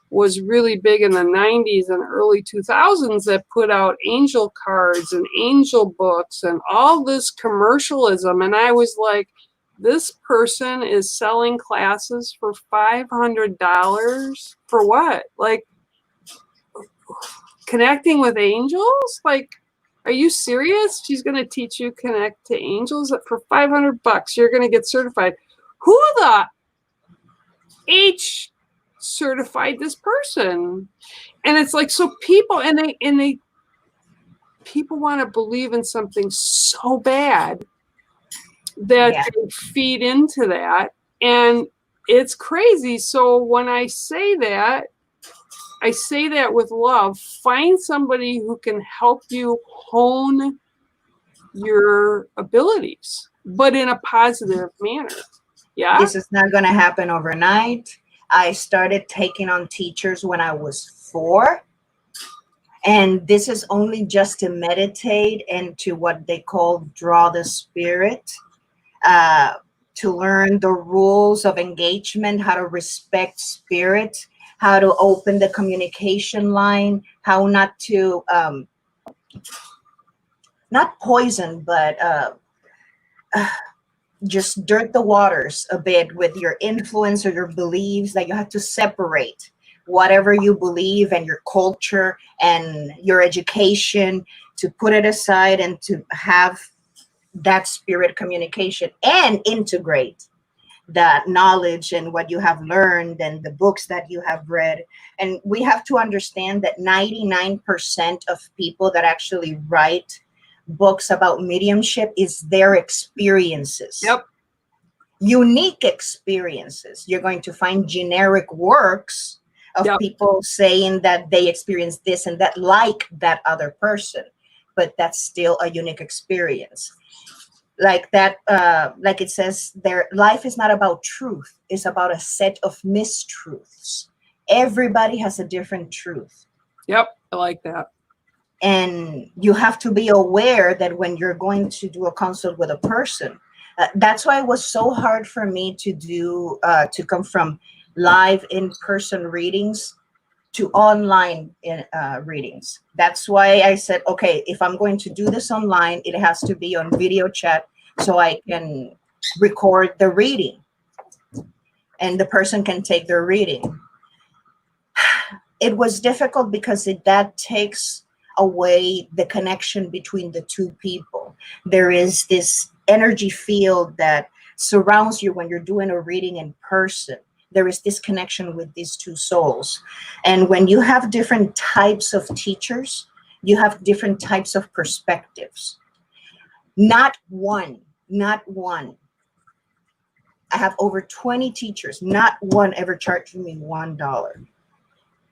was really big in the 90s and early 2000s that put out angel cards and angel books and all this commercialism, and I was like, this person is selling classes for $500 for what? Like, connecting with angels? Like, are you serious? She's going to teach you connect to angels for $500. You're going to get certified. Who the H certified this person? And it's like, so people, and they people want to believe in something so bad that they feed into that, and it's crazy. So when I say that with love. Find somebody who can help you hone your abilities, but in a positive manner. Yeah. This is not going to happen overnight. I started taking on teachers when I was 4. And this is only just to meditate and to what they call draw the spirit, to learn the rules of engagement, how to respect spirit, how to open the communication line, how not to, not poison, but just dirt the waters a bit with your influence or your beliefs, that you have to separate whatever you believe and your culture and your education, to put it aside and to have that spirit communication and integrate that knowledge and what you have learned and the books that you have read. And we have to understand that 99% of people that actually write books about mediumship is their experiences. Yep. Unique experiences. You're going to find generic works of Yep. people saying that they experienced this and that like that other person, but that's still a unique experience. Like that, like it says, their life is not about truth, it's about a set of mistruths. Everybody has a different truth. Yep. I like that. And you have to be aware that when you're going to do a consult with a person, that's why it was so hard for me to do, to come from live in-person readings to online readings. That's why I said, okay, if I'm going to do this online, it has to be on video chat so I can record the reading and the person can take their reading. It was difficult because that takes away the connection between the two people. There is this energy field that surrounds you when you're doing a reading in person. There is this connection with these two souls. And when you have different types of teachers, you have different types of perspectives. Not one. I have over 20 teachers. Not one ever charged me $1.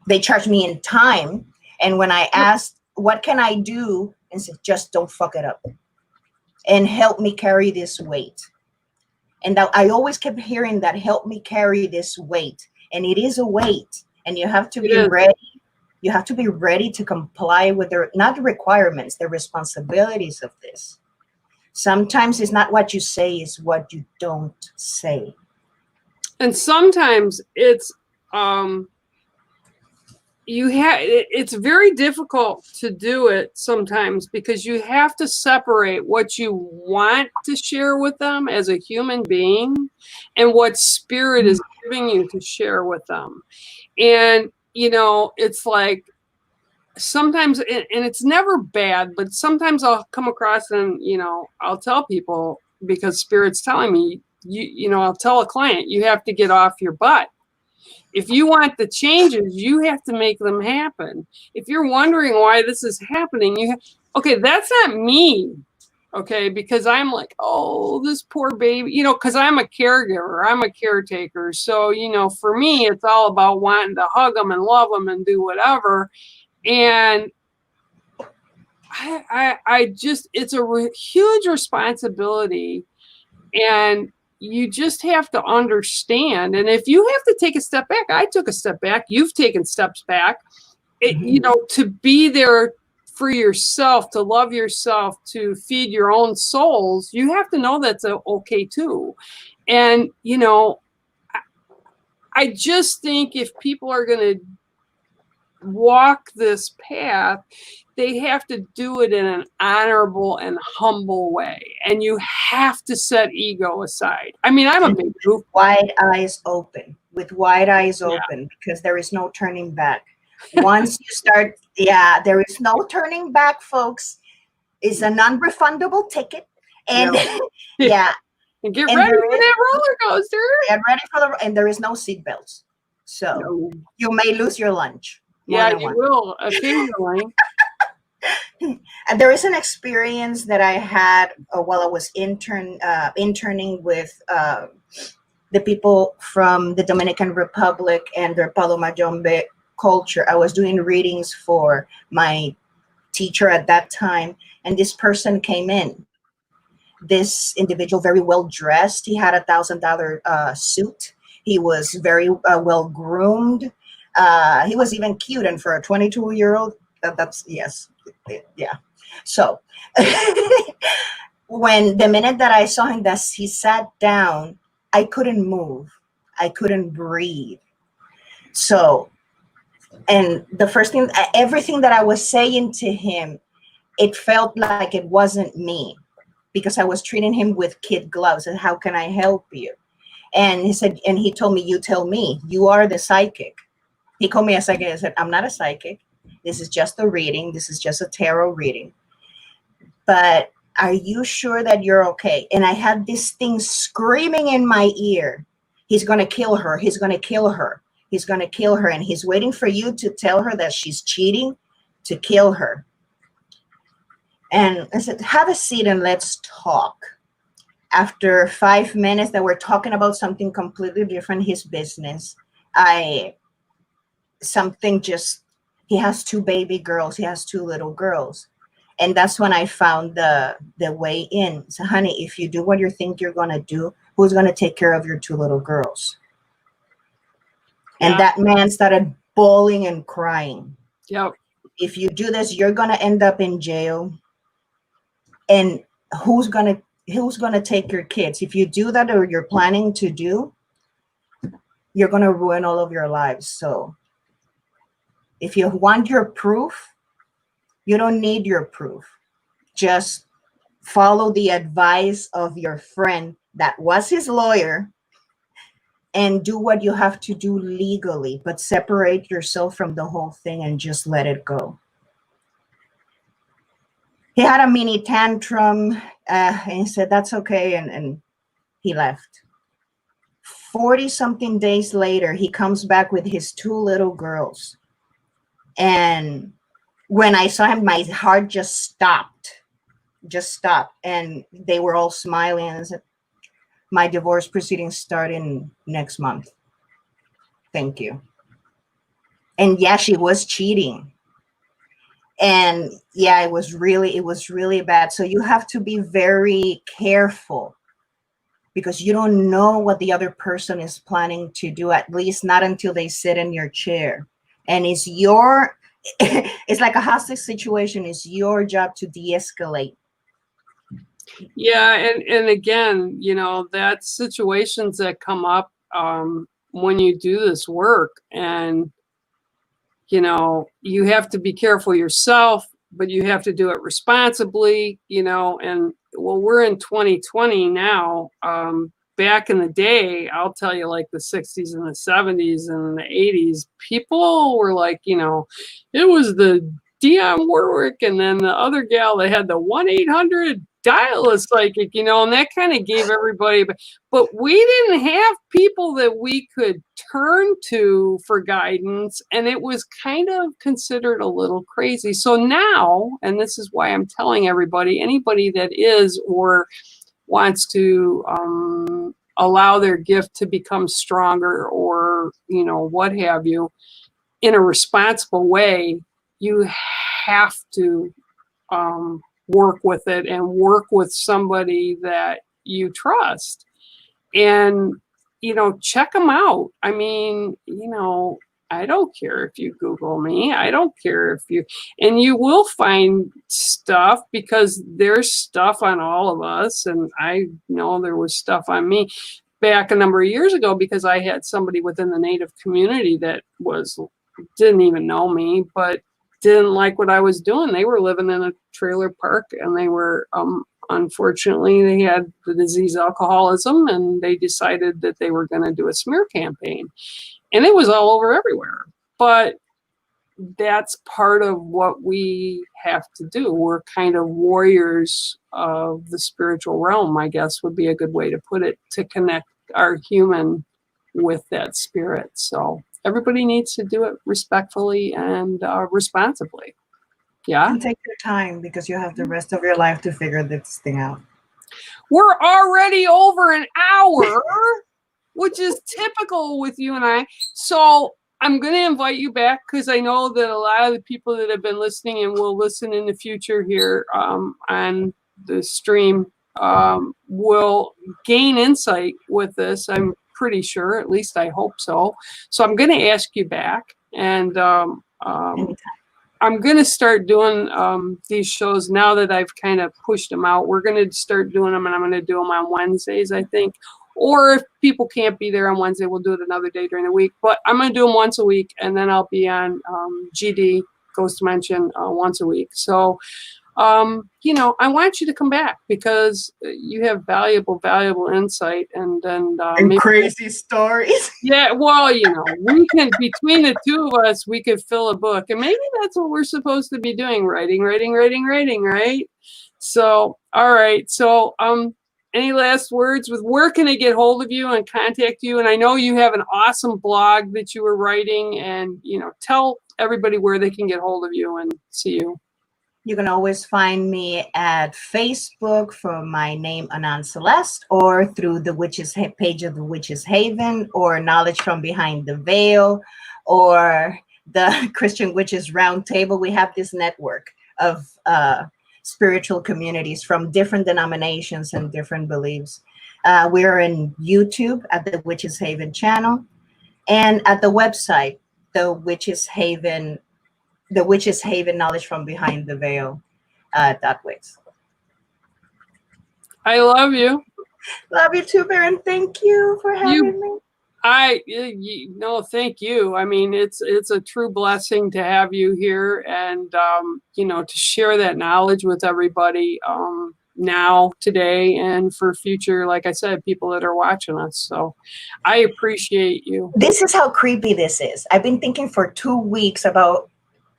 They charged me in time. And when I asked, what can I do? And said, just don't fuck it up and help me carry this weight. And that I always kept hearing that, help me carry this weight. And it is a weight. And you have to be ready. You have to be ready to comply with their, not the requirements, the responsibilities of this. Sometimes it's not what you say, it's what you don't say. And sometimes it's it's very difficult to do it sometimes because you have to separate what you want to share with them as a human being and what spirit is giving you to share with them. And, you know, it's like sometimes, and it's never bad, but sometimes I'll come across and, you know, I'll tell people because spirit's telling me, you know, I'll tell a client, you have to get off your butt. If you want the changes, you have to make them happen. If you're wondering why this is happening, okay, that's not me. Okay, because I'm like, oh, this poor baby, you know, because I'm a caregiver, I'm a caretaker. So, you know, for me, it's all about wanting to hug them and love them and do whatever. And I just, it's a huge responsibility. And you just have to understand. And if you have to take a step back, I took a step back, you've taken steps back, you know, to be there for yourself, to love yourself, to feed your own souls, you have to know that's okay too. And, you know, I just think if people are going to walk this path, they have to do it in an honorable and humble way. And you have to set ego aside. I mean, I'm a big goof. Wide eyes open, with wide eyes open, because there is no turning back. Once you start, there is no turning back, folks. It's a non-refundable ticket. And And get ready for that roller coaster. Get ready for and there is no seatbelts. So you may lose your lunch. Yeah, you will occasionally. And there is an experience that I had while I was interning with the people from the Dominican Republic and their Palo Mayombe culture. I was doing readings for my teacher at that time, and this person came in. This individual, very well dressed. He had $1,000 suit. He was very well groomed. He was even cute, and for a 22-year-old, That's yes, yeah. So when the minute that I saw him, that he sat down, I couldn't move, I couldn't breathe. So, and the first thing, everything that I was saying to him, it felt like it wasn't me, because I was treating him with kid gloves. And how can I help you? And he said, and he told me, you tell me, you are the psychic. He called me a psychic. I said, I'm not a psychic. This is just a reading. This is just a tarot reading. But are you sure that you're okay? And I had this thing screaming in my ear. He's going to kill her. He's going to kill her. He's going to kill her. And he's waiting for you to tell her that she's cheating to kill her. And I said, have a seat and let's talk. After 5 minutes that we're talking about something completely different, his business, he has 2 baby girls. He has 2 little girls. And that's when I found the way in. So, honey, if you do what you think you're going to do, who's going to take care of your 2 little girls? And that man started bawling and crying. Yep. If you do this, you're going to end up in jail. And who's going to take your kids? If you do that, or you're planning to do, you're going to ruin all of your lives. So if you want your proof, you don't need your proof. Just follow the advice of your friend that was his lawyer and do what you have to do legally, but separate yourself from the whole thing and just let it go. He had a mini tantrum and he said, that's okay. And he left. 40-something days later, he comes back with his 2 little girls. And when I saw him, my heart just stopped. And they were all smiling and said, my divorce proceedings starting next month. Thank you. And yeah, she was cheating. And yeah, it was really bad. So you have to be very careful, because you don't know what the other person is planning to do, at least not until they sit in your chair. And it's like a hostage situation. It's your job to de-escalate. Yeah, and again, that's situations that come up when you do this work, and you have to be careful yourself, but you have to do it responsibly, and we're in 2020 now. Back in the day, I'll tell you, like the 60s and the 70s and the 80s, people were like, it was the Dionne Warwick and then the other gal that had the 1-800 dial a psychic, and that kind of gave everybody, but we didn't have people that we could turn to for guidance, and it was kind of considered a little crazy. So now, and this is why I'm telling everybody, anybody that is or wants to allow their gift to become stronger, or what have you, in a responsible way, you have to work with it and work with somebody that you trust, and check them out. I mean, I don't care if you Google me. I don't care if and you will find stuff, because there's stuff on all of us. And I know there was stuff on me back a number of years ago, because I had somebody within the Native community that didn't even know me, but didn't like what I was doing. They were living in a trailer park, and they were, unfortunately, they had the disease alcoholism, and they decided that they were going to do a smear campaign. And it was all over everywhere. But that's part of what we have to do. We're kind of warriors of the spiritual realm, I guess would be a good way to put it, to connect our human with that spirit. So everybody needs to do it respectfully and responsibly. Yeah. And take your time, because you have the rest of your life to figure this thing out. We're already over an hour, which is typical with you and I. So I'm going to invite you back, because I know that a lot of the people that have been listening and will listen in the future here on the stream will gain insight with this. I'm pretty sure, at least I hope so. So I'm going to ask you back, and Anytime. I'm going to start doing these shows now that I've kind of pushed them out. We're going to start doing them, and I'm going to do them on Wednesdays, I think. Or if people can't be there on Wednesday, we'll do it another day during the week. But I'm going to do them once a week, and then I'll be on GD, Ghost Dimension, once a week. So, you know, I want you to come back because you have valuable insight and maybe, crazy stories. Yeah, well, you know, we can, between the two of us, we could fill a book, and maybe that's what we're supposed to be doing, writing, right? So, all right. So, any last words with where can I get hold of you and contact you? And I know you have an awesome blog that you were writing, and, you know, tell everybody where they can get hold of you and see you. You can always find me at Facebook for my name, Anan Celeste, or through the Witches page of the Witches Haven, or Knowledge from Behind the Veil, or the Christian Witches Roundtable. We have this network of spiritual communities from different denominations and different beliefs. We're in YouTube at the Witches Haven channel, and at the website, the Witches Haven Knowledge from Behind the Veil .wix. I love you. Love you too, Baron. Thank you for having me. No, thank you. I mean, it's a true blessing to have you here, and you know, to share that knowledge with everybody now, today, and for future, like I said, people that are watching us. So I appreciate you. This is how creepy this is. I've been thinking for 2 weeks about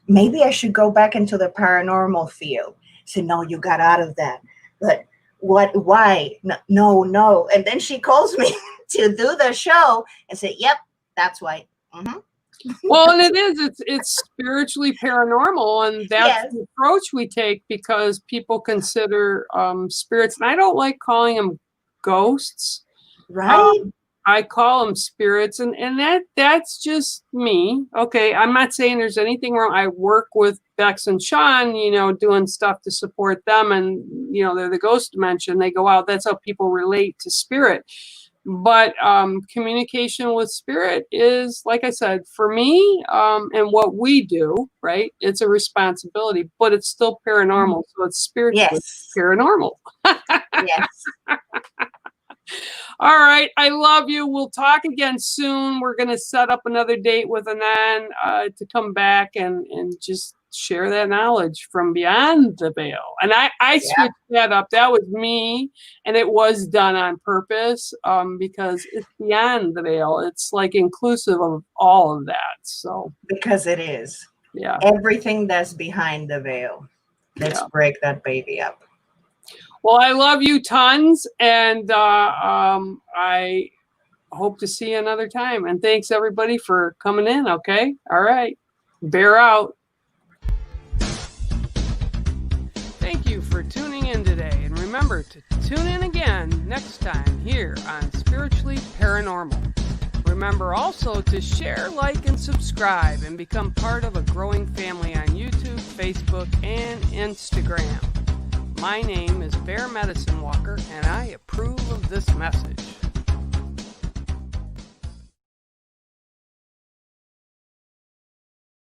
maybe I should go back into the paranormal field. So no, you got out of that. But why? No. And then she calls me to do the show and say, yep, that's why. Mm-hmm. Well, and it's spiritually paranormal, and that's the approach we take, because people consider spirits, and I don't like calling them ghosts. Right. I call them spirits, and that's just me. Okay, I'm not saying there's anything wrong. I work with Bex and Sean, you know, doing stuff to support them, and, you know, they're the ghost dimension. They go out. That's how people relate to spirit. But communication with spirit is, like I said, for me, and what we do, right? It's a responsibility, but it's still paranormal. So it's spiritually paranormal. Yes. All right. I love you. We'll talk again soon. We're going to set up another date with Anan to come back and just share that knowledge from beyond the veil. And I switched that up. That was me, and it was done on purpose because it's beyond the veil. It's like inclusive of all of that. So because it is. Yeah. Everything that's behind the veil. Let's break that baby up. Well, I love you tons, and I hope to see you another time. And thanks, everybody, for coming in, okay? All right. Bear out. Thank you for tuning in today, and remember to tune in again next time here on Spiritually Paranormal. Remember also to share, like, and subscribe, and become part of a growing family on YouTube, Facebook, and Instagram. My name is Bear Medicinewalker, and I approve of this message.